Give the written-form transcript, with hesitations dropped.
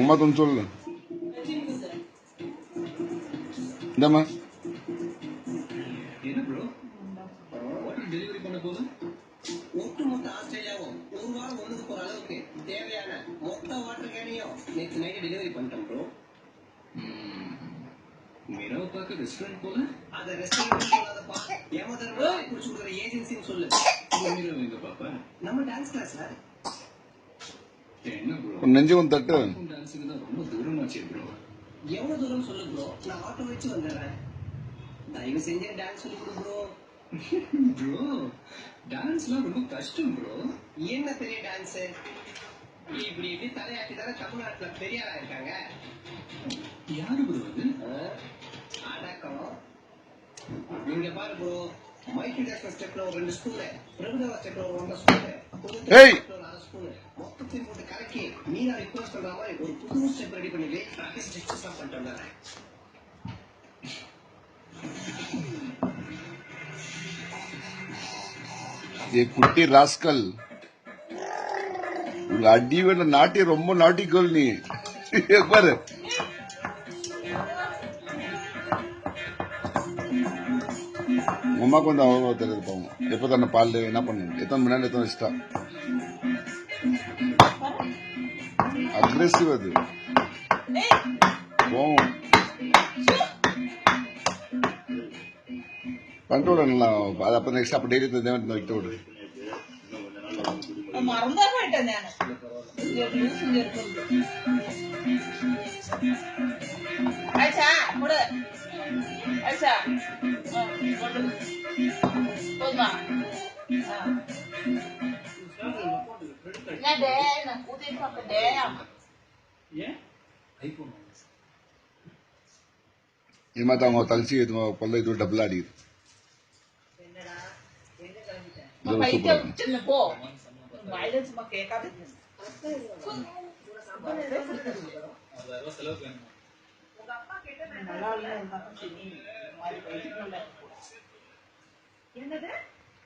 உமா கொஞ்சம் சொல்லு இந்தம்மா டெலிவரி பண்ண போது ஒட்டுமொத்த ஆஸ்திரேலியாவும் ஒரு வாரம் ஒண்ணுக்கு போற அளவுக்கு தேவையான மொத்த வாட்டர் கேனையும் நேற்று நைட்டு டெலிவரி பண்ணிட்டோம் ப்ரோ. மீராவை பார்க்க ரெஸ்டாரண்ட் போல அதை ரெஸ்டாரண்ட் சொல்லாதப்பா ஏமாத்தரமா குடிச்சு கொடுக்குற ஏஜென்சின்னு சொல்லு. மீராவை எங்க பாப்பா? நம்ம டான்ஸ் கிளாஸ்ல. என்ன ப்ரோ நெஞ்சு கொஞ்சம் தட்டு. டான்ஸுக்கு தான் ரொம்ப தூரமாச்சு ப்ரோ. எவ்வளவு தூரம் சொல்லு ப்ரோ, நான் ஆட்டோ வச்சு வந்துடுறேன். தயவு செஞ்சு டான்ஸ் சொல்லி கொடு ப்ரோ. ப்ரோ டான்ஸ்லாம் ரொம்ப கஷ்டம் ப்ரோ. என்ன பெரிய டான்ஸ்? இப்படி இப்படி தலையாட்டி தானே தமிழ்நாட்டுல பெரியாரா இருக்காங்க. யாரு ப்ரோ அது? அடக்கம். நீங்க பாரு ப்ரோ, மைக்கேல் ஜாக்சன் ஸ்டெப்ல ஒரு 2 ஸ்பூனு, பிரபுதேவா ஸ்டெப்ல ஒரு 1 ஸ்பூனு, ஒரு 1/2 ஸ்பூனு மொத்தத்தையும் போட்டு கலக்கி மீரா ரிக்வெஸ்ட் பண்ற மாதிரி ஒரு புது ஸ்டெப் ரெடி பண்ணி ப்ராக்டிஸ் டெஸ்ட் தான் பண்ணிட்டு வந்தாங்க. ये कुट्टी रास्कल अड्डी में नाटी रोम नाटी गर्ल नी एक बार अम्मा को एपन पाल एतन मना इष्ट अग्रेसिव अद कंट्रोल अब नेक्स्ट अब डेली विटू മറന്നാ പോയിട്ടാ ഞാൻ അയച്ചാ കൂടെ അയച്ചാ പോന്നാ ഞാൻ ഡേന കൂട്ടി പക്ക ഡേയ ഏ ഐഫോൺ इमाता तलसी पल्ल डबल आड़ी போ வைலன்ஸ் மா கேட்காத உங்க அப்பா கேட்ட நல்லா இல்ல உங்க அப்பா சரி மாதிரி என்னது